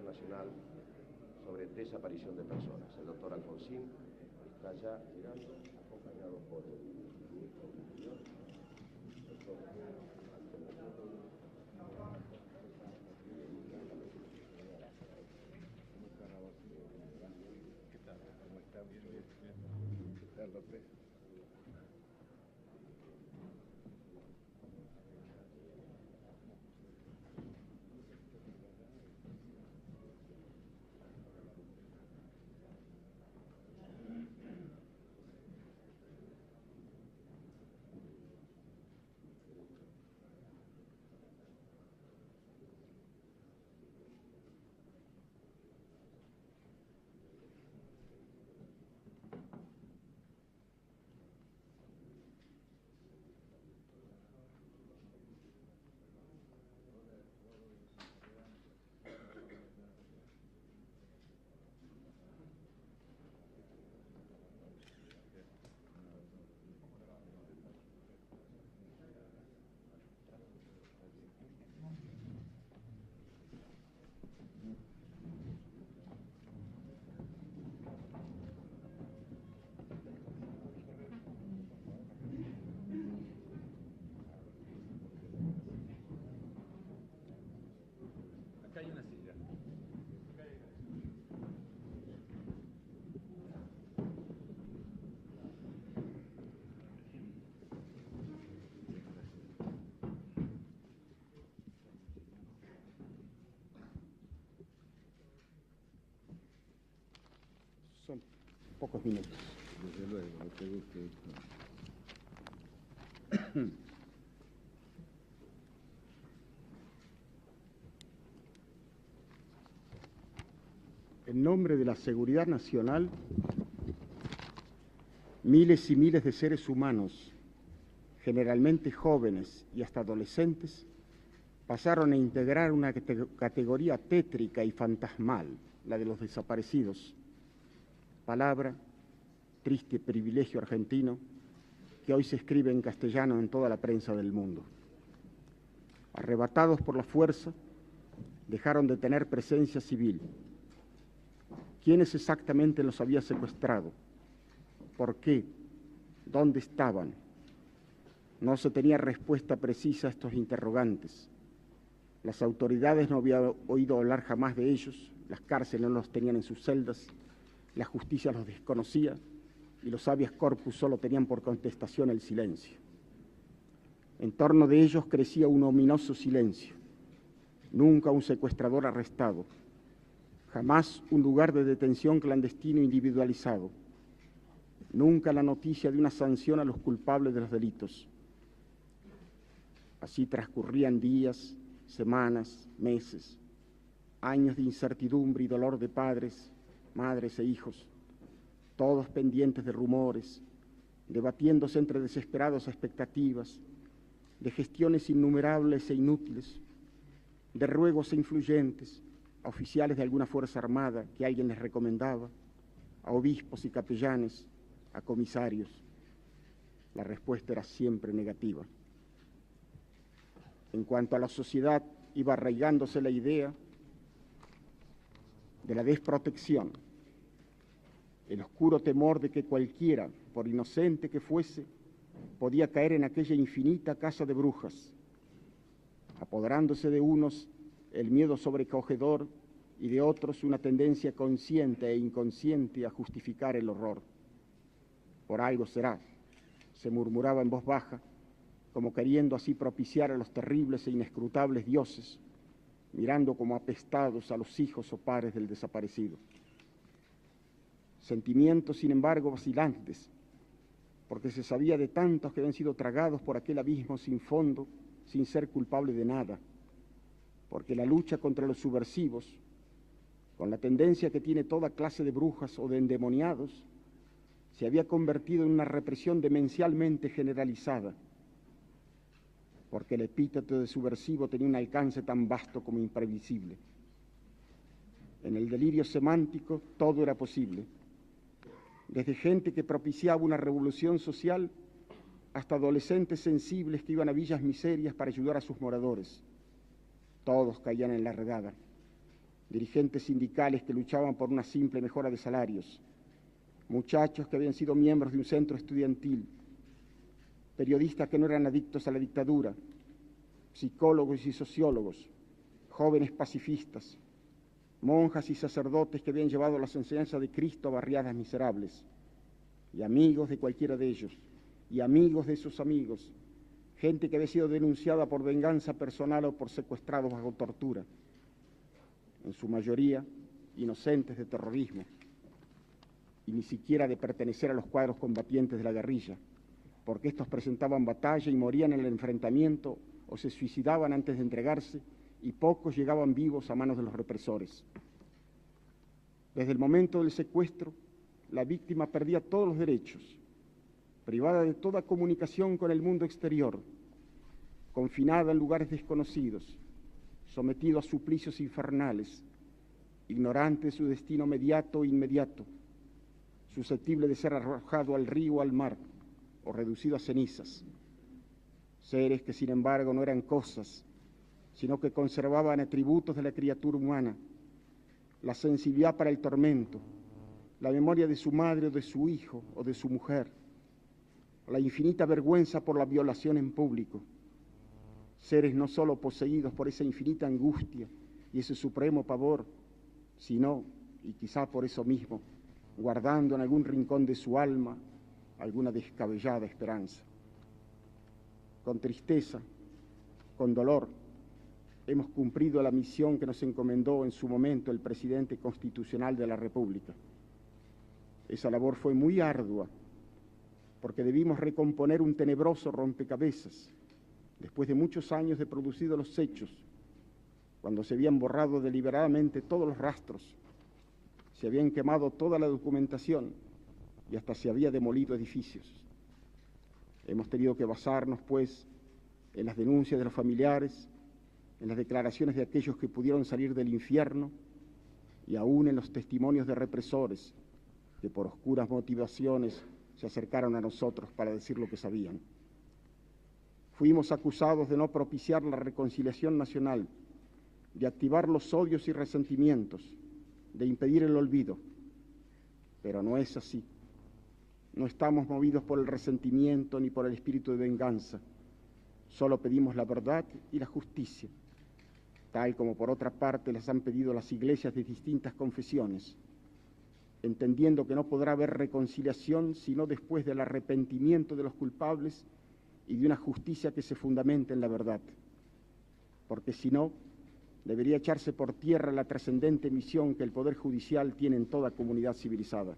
internacional sobre desaparición de personas. El doctor Alfonsín está ya llegando, acompañado por el López. Son pocos minutos. Desde luego, lo que guste. En nombre de la seguridad nacional, miles y miles de seres humanos, generalmente jóvenes y hasta adolescentes, pasaron a integrar una categoría tétrica y fantasmal, la de los desaparecidos. Palabra, triste privilegio argentino, que hoy se escribe en castellano en toda la prensa del mundo. Arrebatados por la fuerza, dejaron de tener presencia civil. ¿Quiénes exactamente los había secuestrado? ¿Por qué? ¿Dónde estaban? No se tenía respuesta precisa a estos interrogantes. Las autoridades no habían oído hablar jamás de ellos, las cárceles no los tenían en sus celdas, la justicia los desconocía y los habeas corpus solo tenían por contestación el silencio. En torno de ellos crecía un ominoso silencio. Nunca un secuestrador arrestado, jamás un lugar de detención clandestino individualizado, nunca la noticia de una sanción a los culpables de los delitos. Así transcurrían días, semanas, meses, años de incertidumbre y dolor de padres, madres e hijos, todos pendientes de rumores, debatiéndose entre desesperadas expectativas, de gestiones innumerables e inútiles, de ruegos e influyentes, a oficiales de alguna fuerza armada que alguien les recomendaba, a obispos y capellanes, a comisarios. La respuesta era siempre negativa. En cuanto a la sociedad, iba arraigándose la idea de la desprotección, el oscuro temor de que cualquiera, por inocente que fuese, podía caer en aquella infinita casa de brujas, apoderándose de unos el miedo sobrecogedor y de otros una tendencia consciente e inconsciente a justificar el horror. Por algo será, se murmuraba en voz baja, como queriendo así propiciar a los terribles e inescrutables dioses, mirando como apestados a los hijos o padres del desaparecido. Sentimientos, sin embargo, vacilantes, porque se sabía de tantos que habían sido tragados por aquel abismo sin fondo, sin ser culpable de nada, porque la lucha contra los subversivos, con la tendencia que tiene toda clase de brujas o de endemoniados, se había convertido en una represión demencialmente generalizada, porque el epíteto de subversivo tenía un alcance tan vasto como imprevisible. En el delirio semántico todo era posible, desde gente que propiciaba una revolución social hasta adolescentes sensibles que iban a villas miserias para ayudar a sus moradores. Todos caían en la redada. dirigentes sindicales que luchaban por una simple mejora de salarios, muchachos que habían sido miembros de un centro estudiantil, periodistas que no eran adictos a la dictadura, psicólogos y sociólogos, jóvenes pacifistas, monjas y sacerdotes que habían llevado las enseñanzas de Cristo a barriadas miserables, y amigos de cualquiera de ellos, y amigos de sus amigos, gente que había sido denunciada por venganza personal o por secuestrados bajo tortura, en su mayoría inocentes de terrorismo, y ni siquiera de pertenecer a los cuadros combatientes de la guerrilla, porque estos presentaban batalla y morían en el enfrentamiento o se suicidaban antes de entregarse, y pocos llegaban vivos a manos de los represores. Desde el momento del secuestro, la víctima perdía todos los derechos, privada de toda comunicación con el mundo exterior, confinada en lugares desconocidos, sometida a suplicios infernales, ignorante de su destino mediato e inmediato, susceptible de ser arrojado al río o al mar, o reducido a cenizas. Seres que, sin embargo, no eran cosas, sino que conservaban atributos de la criatura humana, la sensibilidad para el tormento, la memoria de su madre o de su hijo o de su mujer, la infinita vergüenza por la violación en público. Seres no solo poseídos por esa infinita angustia y ese supremo pavor, sino, y quizá por eso mismo, guardando en algún rincón de su alma alguna descabellada esperanza. Con tristeza, con dolor, hemos cumplido la misión que nos encomendó en su momento el presidente constitucional de la República. Esa labor fue muy ardua, porque debimos recomponer un tenebroso rompecabezas, después de muchos años de producidos los hechos, cuando se habían borrado deliberadamente todos los rastros, se habían quemado toda la documentación y hasta se había demolido edificios. Hemos tenido que basarnos, pues, en las denuncias de los familiares, en las declaraciones de aquellos que pudieron salir del infierno y aún en los testimonios de represores que por oscuras motivaciones se acercaron a nosotros para decir lo que sabían. Fuimos acusados de no propiciar la reconciliación nacional, de activar los odios y resentimientos, de impedir el olvido. Pero no es así. No estamos movidos por el resentimiento ni por el espíritu de venganza. Solo pedimos la verdad y la justicia, tal como por otra parte las han pedido las iglesias de distintas confesiones, entendiendo que no podrá haber reconciliación sino después del arrepentimiento de los culpables y de una justicia que se fundamente en la verdad, porque si no, debería echarse por tierra la trascendente misión que el Poder Judicial tiene en toda comunidad civilizada.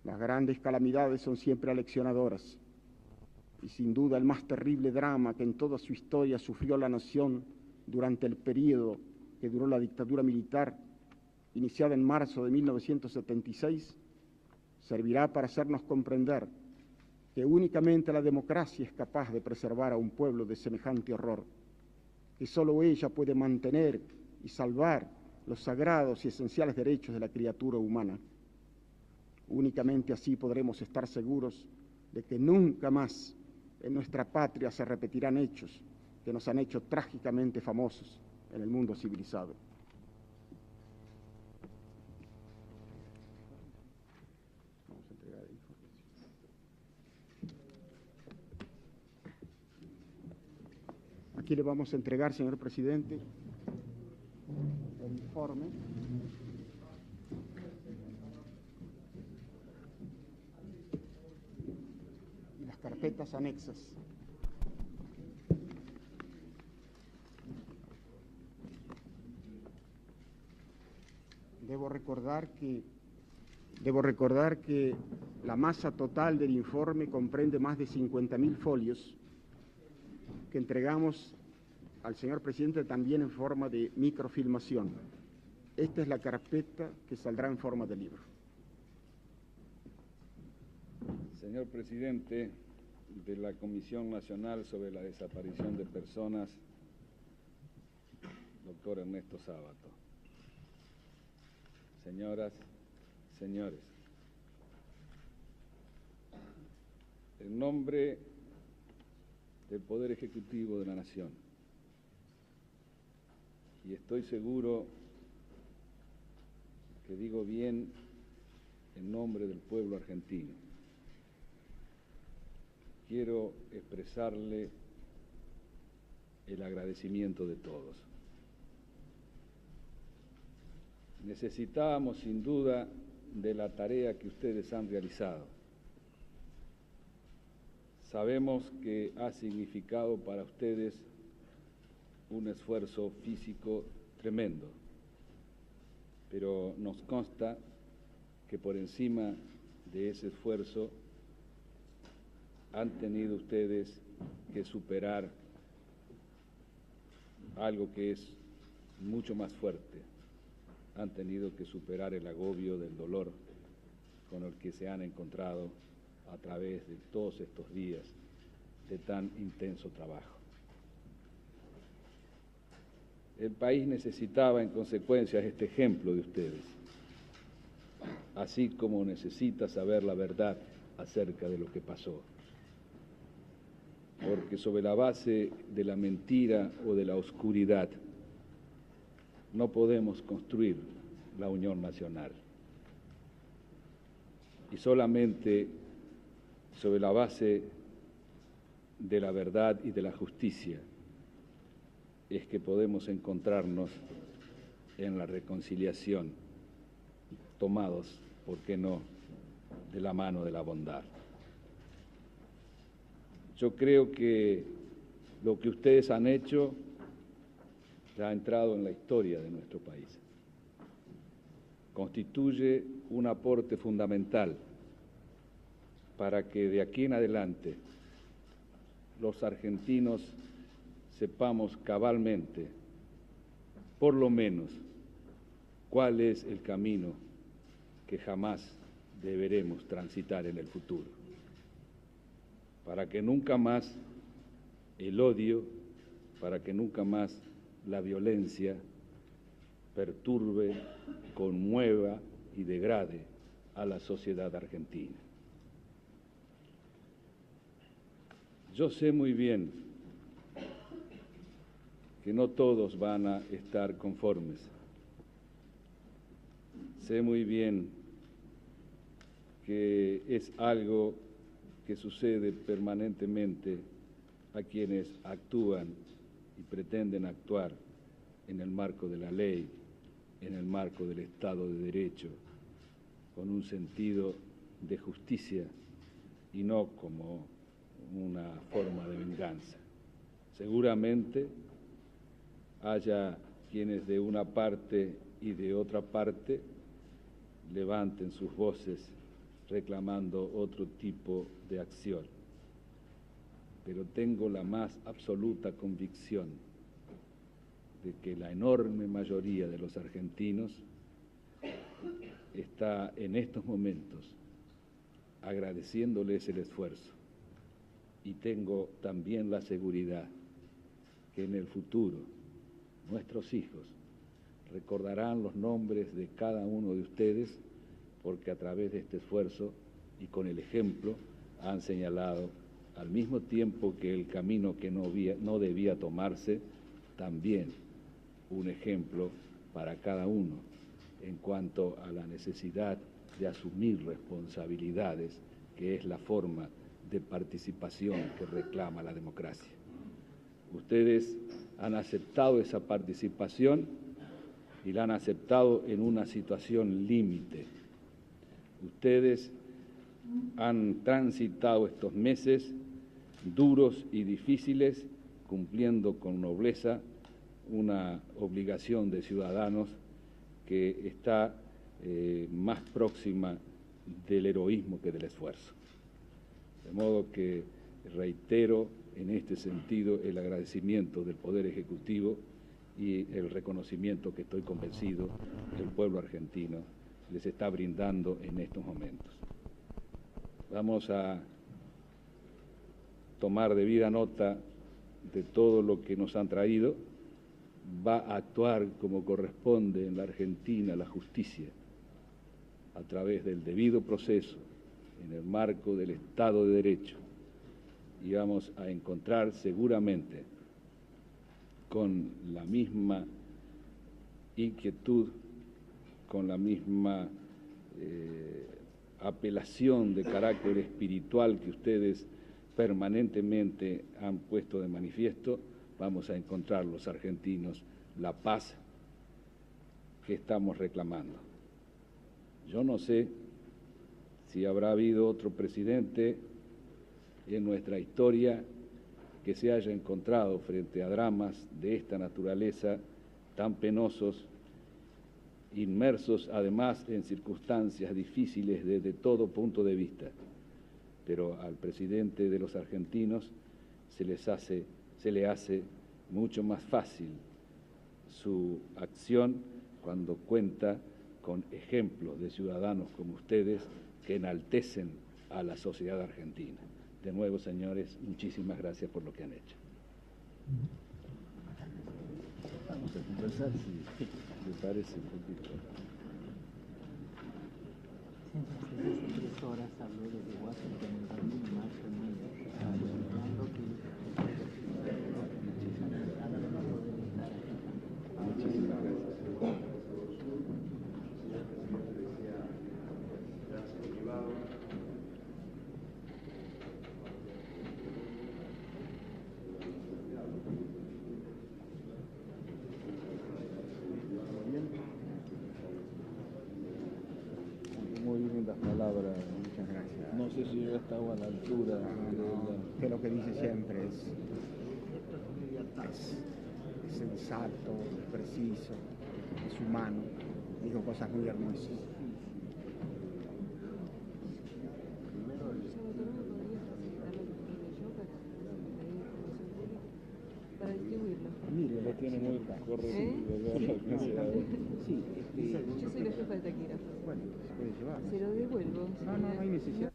Las grandes calamidades son siempre aleccionadoras, y sin duda el más terrible drama que en toda su historia sufrió la nación durante el período que duró la dictadura militar, iniciada en marzo de 1976, servirá para hacernos comprender que únicamente la democracia es capaz de preservar a un pueblo de semejante horror, que solo ella puede mantener y salvar los sagrados y esenciales derechos de la criatura humana. Únicamente así podremos estar seguros de que nunca más en nuestra patria se repetirán hechos que nos han hecho trágicamente famosos en el mundo civilizado. Vamos a entregar el informe. Aquí le vamos a entregar, señor presidente, el informe. Y las carpetas anexas. Debo recordar que la masa total del informe comprende más de 50.000 folios que entregamos al señor presidente también en forma de microfilmación. Esta es la carpeta que saldrá en forma de libro. Señor presidente de la Comisión Nacional sobre la Desaparición de Personas, doctor Ernesto Sábato. Señoras, señores, en nombre del Poder Ejecutivo de la Nación y estoy seguro que digo bien en nombre del pueblo argentino. Quiero expresarle el agradecimiento de todos. Necesitábamos sin duda de la tarea que ustedes han realizado. Sabemos que ha significado para ustedes un esfuerzo físico tremendo, pero nos consta que por encima de ese esfuerzo han tenido ustedes que superar algo que es mucho más fuerte. Han tenido que superar el agobio del dolor con el que se han encontrado a través de todos estos días de tan intenso trabajo. El país necesitaba en consecuencia este ejemplo de ustedes, así como necesita saber la verdad acerca de lo que pasó. Porque sobre la base de la mentira o de la oscuridad no podemos construir la unión nacional. Y solamente sobre la base de la verdad y de la justicia es que podemos encontrarnos en la reconciliación, tomados, ¿por qué no?, de la mano de la bondad. Yo creo que lo que ustedes han hecho ya ha entrado en la historia de nuestro país. Constituye un aporte fundamental para que de aquí en adelante los argentinos sepamos cabalmente, por lo menos, cuál es el camino que jamás deberemos transitar en el futuro, para que nunca más el odio, para que nunca más la violencia perturbe, conmueva y degrade a la sociedad argentina. Yo sé muy bien que no todos van a estar conformes. Sé muy bien que es algo que sucede permanentemente a quienes actúan y pretenden actuar en el marco de la ley, en el marco del Estado de Derecho, con un sentido de justicia y no como una forma de venganza. Seguramente haya quienes de una parte y de otra parte levanten sus voces reclamando otro tipo de acción. Pero tengo la más absoluta convicción de que la enorme mayoría de los argentinos está en estos momentos agradeciéndoles el esfuerzo. Y tengo también la seguridad que en el futuro nuestros hijos recordarán los nombres de cada uno de ustedes, porque a través de este esfuerzo y con el ejemplo han señalado, al mismo tiempo que el camino que no debía tomarse, también un ejemplo para cada uno en cuanto a la necesidad de asumir responsabilidades, que es la forma de participación que reclama la democracia. Ustedes han aceptado esa participación y la han aceptado en una situación límite. Ustedes han transitado estos meses duros y difíciles, cumpliendo con nobleza una obligación de ciudadanos que está más próxima del heroísmo que del esfuerzo. De modo que reitero en este sentido el agradecimiento del Poder Ejecutivo y el reconocimiento que estoy convencido que el pueblo argentino les está brindando en estos momentos. Vamos a tomar debida nota de todo lo que nos han traído. Va a actuar como corresponde en la Argentina la justicia, a través del debido proceso, en el marco del Estado de Derecho, y vamos a encontrar seguramente con la misma inquietud, con la misma apelación de carácter espiritual que ustedes permanentemente han puesto de manifiesto, vamos a encontrar los argentinos la paz que estamos reclamando. Yo no sé si habrá habido otro presidente en nuestra historia que se haya encontrado frente a dramas de esta naturaleza tan penosos, inmersos además en circunstancias difíciles desde todo punto de vista. Pero al presidente de los argentinos se le hace mucho más fácil su acción cuando cuenta con ejemplos de ciudadanos como ustedes que enaltecen a la sociedad argentina. De nuevo, señores, muchísimas gracias por lo que han hecho. Vamos a conversar, si les parece un poquito. Hace 3 horas habló desde Washington en Berlín, Marshall anunciando que Muchísimas gracias. Muy lindas palabras. Muchas gracias. No sé si yo estaba a la altura. Que lo que dice siempre es sensato, es preciso, es humano, dijo cosas muy hermosas. Para distribuirlo. Mire, Lo tiene muy corregido, ¿verdad? Sí, Yo soy la jefa de taquígrafo. bueno, se puede llevar. Se lo devuelvo. No hay necesidad.